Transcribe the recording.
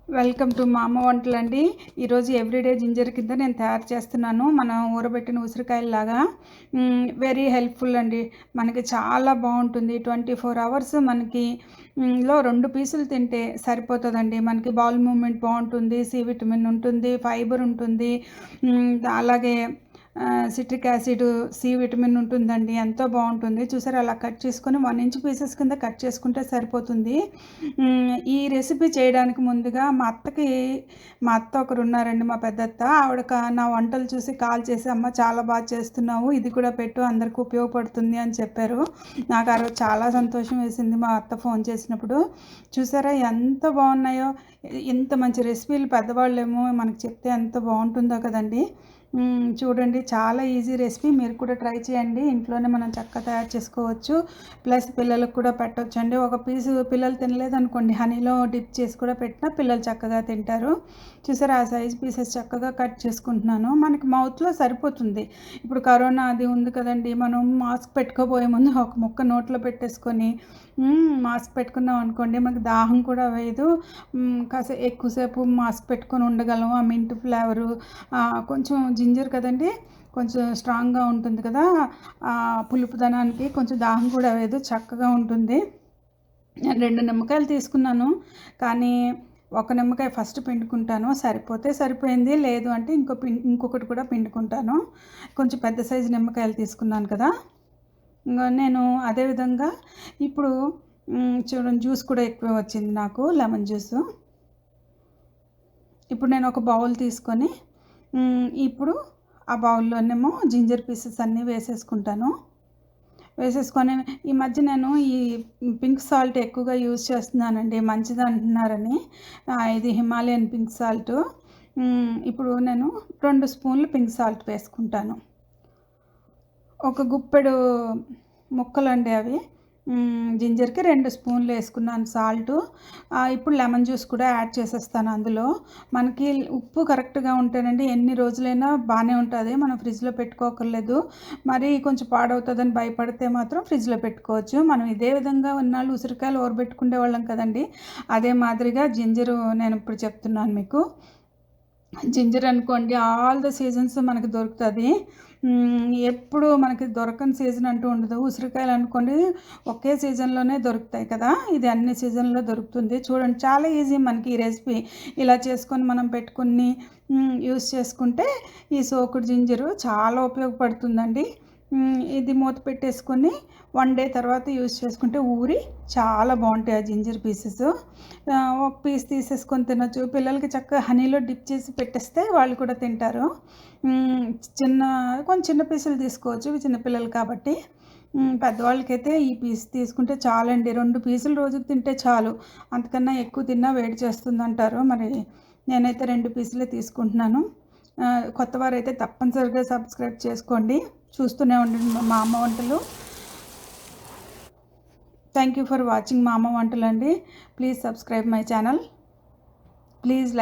Welcome to మా అమ్మ వంటలండి. ఈరోజు ఎవ్రీడే జింజర్ కింద నేను తయారు చేస్తున్నాను. మనం ఊరబెట్టిన ఉసిరికాయలాగా వెరీ హెల్ప్ఫుల్ అండి. మనకి చాలా బాగుంటుంది. 24 అవర్స్ మనకి లో 2 పీసులు తింటే సరిపోతుందండి. మనకి బౌల్ మూమెంట్ బాగుంటుంది, సి విటమిన్ ఉంటుంది, ఫైబర్ ఉంటుంది, అలాగే సిట్రిక్ యాసిడ్, సి విటమిన్ ఉంటుందండి. ఎంతో బాగుంటుంది. చూసారు, అలా కట్ చేసుకొని 1 ఇంచ్ పీసెస్ కింద కట్ చేసుకుంటే సరిపోతుంది. ఈ రెసిపీ చేయడానికి ముందుగా మా అత్త ఒకరు ఉన్నారండి, మా పెద్దత్త. ఆవిడ నా వంటలు చూసి కాల్ చేసి, అమ్మ చాలా బాగా చేస్తున్నావు, ఇది కూడా పెట్టు, అందరికీ ఉపయోగపడుతుంది అని చెప్పారు. నాకు ఆ రోజు చాలా సంతోషం వేసింది మా అత్త ఫోన్ చేసినప్పుడు. చూసారా ఎంత బాగున్నాయో. ఇంత మంచి రెసిపీలు పెద్దవాళ్ళేమో మనకు చెప్తే ఎంత బాగుంటుందో కదండి. చూడండి, చాలా ఈజీ రెసిపీ. మీరు కూడా ట్రై చేయండి. ఇంట్లోనే మనం చక్కగా తయారు చేసుకోవచ్చు. ప్లస్ పిల్లలకు కూడా పెట్టవచ్చు అండి. ఒక పీసు పిల్లలు తినలేదనుకోండి, హనీలో డిప్ చేసి కూడా పెట్టినా పిల్లలు చక్కగా తింటారు. చూసారా, ఆ సైజ్ పీసెస్ చక్కగా కట్ చేసుకుంటున్నాను. మనకి మౌత్లో సరిపోతుంది. ఇప్పుడు కరోనా అది ఉంది కదండి, మనం మాస్క్ పెట్టుకోబోయే ముందు ఒక ముక్క నోట్లో పెట్టేసుకొని మాస్క్ పెట్టుకున్నాం అనుకోండి, మనకు దాహం కూడా వేయదు. ఎక్కువసేపు మాస్క్ పెట్టుకొని ఉండగలం. ఆ మింట్ ఫ్లేవరు, కొంచెం జింజర్ కదండి, కొంచెం స్ట్రాంగ్గా ఉంటుంది కదా, పులుపుదనానికి కొంచెం దాహం కూడా వేయదు, చక్కగా ఉంటుంది. నేను 2 నిమ్మకాయలు తీసుకున్నాను, కానీ ఒక నిమ్మకాయ ఫస్ట్ పిండుకుంటాను. సరిపోతే సరిపోయింది, లేదు అంటే ఇంకొకటి కూడా పిండుకుంటాను. కొంచెం పెద్ద సైజు నిమ్మకాయలు తీసుకున్నాను కదా. ఇంకా నేను అదేవిధంగా ఇప్పుడు చూడండి, జ్యూస్ కూడా ఎక్కువ వచ్చింది నాకు, లెమన్ జ్యూసు. ఇప్పుడు నేను ఒక బౌల్ తీసుకొని ఇప్పుడు ఆ బౌల్లోనేమో జింజర్ పీసెస్ అన్నీ వేసేసుకుంటాను. వేసేసుకొని, ఈ మధ్య నేను ఈ పింక్ సాల్ట్ ఎక్కువగా యూజ్ చేస్తున్నానండి, మంచిది అంటున్నారని. ఇది హిమాలయన్ పింక్ సాల్ట్. ఇప్పుడు నేను 2 స్పూన్లు పింక్ సాల్ట్ వేసుకుంటాను. ఒక గుప్పెడు ముక్కలండి అవి. జింజర్కి 2 స్పూన్లు వేసుకున్నాను సాల్టు. ఇప్పుడు లెమన్ జ్యూస్ కూడా యాడ్ చేసేస్తాను అందులో. మనకి ఉప్పు కరెక్ట్గా ఉంటేనండి ఎన్ని రోజులైనా బాగానే ఉంటుంది. మనం ఫ్రిడ్జ్లో పెట్టుకోకర్లేదు. మరి కొంచెం పాడవుతుందని భయపడితే మాత్రం ఫ్రిడ్జ్లో పెట్టుకోవచ్చు. మనం ఇదే విధంగా ఉన్నాళ్ళు ఉసిరికాయలు ఊరబెట్టుకునే వాళ్ళం కదండి, అదే మాదిరిగా జింజరు నేను ఇప్పుడు చెప్తున్నాను మీకు. జింజర్ అనుకోండి, ఆల్ ద సీజన్స్ మనకి దొరుకుతుంది. ఎప్పుడు మనకి దొరకని సీజన్ అంటూ ఉండదు. ఉసిరికాయలు అనుకోండి, ఒకే సీజన్లోనే దొరుకుతాయి కదా, ఇది అన్ని సీజన్లో దొరుకుతుంది. చూడండి, చాలా ఈజీ మనకి ఈ రెసిపీ. ఇలా చేసుకొని మనం పెట్టుకుని యూస్ చేసుకుంటే ఈ సోకుడు జింజరు చాలా ఉపయోగపడుతుందండి. ఇది మూత పెట్టేసుకొని 1 డే తర్వాత యూస్ చేసుకుంటే ఊరి చాలా బాగుంటాయి ఆ జింజర్ పీసెస్. ఒక పీస్ తీసేసుకొని తినొచ్చు. పిల్లలకి చక్కగా హనీలో డిప్ చేసి పెట్టేస్తే వాళ్ళు కూడా తింటారు. కొంచెం చిన్న పీసులు తీసుకోవచ్చు, ఇవి చిన్నపిల్లలు కాబట్టి. పెద్దవాళ్ళకైతే ఈ పీస్ తీసుకుంటే చాలండి. 2 పీసులు రోజుకు తింటే చాలు. అంతకన్నా ఎక్కువ తిన్నా వేడి చేస్తుంది అంటారు. మరి నేనైతే 2 పీసులే తీసుకుంటున్నాను. కొత్త వారైతే తప్పనిసరిగా సబ్స్క్రైబ్ చేసుకోండి, చూస్తూనే ఉండండి మా అమ్మ వంటలు. థ్యాంక్ యూ ఫర్ వాచింగ్ మా అమ్మ వంటలు అండి. Please subscribe my channel. Please like.